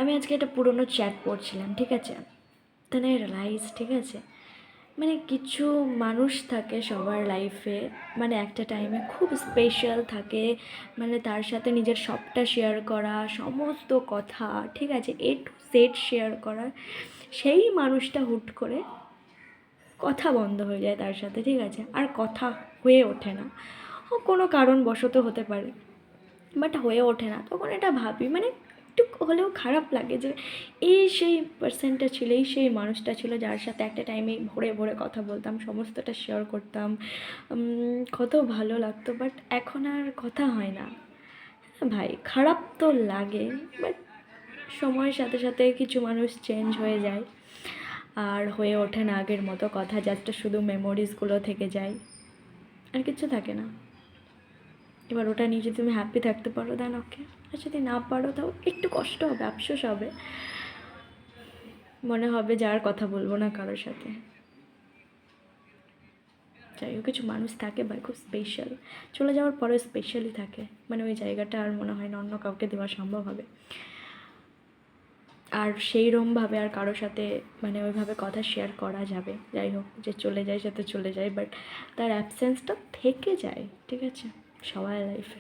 আমি আজকে একটা পুরনো চ্যাট পড়ছিলাম, ঠিক আছে? তাহলে রিয়ালাইজ, ঠিক আছে, মানে কিছু মানুষ থাকে সবার লাইফে, মানে একটা টাইমে খুব স্পেশাল থাকে, মানে তার সাথে নিজের সবটা শেয়ার করা, সমস্ত কথা, ঠিক আছে, A to Z শেয়ার করা। সেই মানুষটা হুট করে কথা বন্ধ হয়ে যায় তার সাথে, ঠিক আছে, আর কথা হয়ে ওঠে না। ও কোনো কারণবশত হতে পারে, বাট হয়ে ওঠে না। তখন এটা ভাবি, মানে একটু হলেও খারাপ লাগে যে এই সেই পার্সনটা ছিল, এই সেই মানুষটা ছিল যার সাথে একটা টাইমে ভরে ভরে কথা বলতাম, সমস্তটা শেয়ার করতাম, কত ভালো লাগতো, বাট এখন আর কথা হয় না। হ্যাঁ ভাই, খারাপ তো লাগে, বাট সময়ের সাথে সাথে কিছু মানুষ চেঞ্জ হয়ে যায়, আর হয়ে ওঠে না আগের মতো কথা, জাস্ট শুধু মেমোরিজগুলো থেকে যায়, আর কিছু থাকে না। এবার ওটা নিয়ে যদি তুমি হ্যাপি থাকতে পারো দেন ওকে, আর যদি না পারো তাও একটু কষ্ট হবে, আফসোস হবে, মনে হবে যার কথা বলবো না কারোর সাথে। যাই হোক, কিছু মানুষ থাকে ভাই খুব স্পেশাল, চলে যাওয়ার পরেও স্পেশালি থাকে, মানে ওই জায়গাটা আর মনে হয় না অন্য কাউকে দেওয়া সম্ভব হবে। আর সেইরকমভাবে আর কারোর সাথে মানে ওইভাবে কথা শেয়ার করা যাবে। যাই হোক, যে চলে যায় সে তো চলে যায়, বাট তার অ্যাবসেন্সটা থেকে যায়, ঠিক আছে, সবার লাইফে।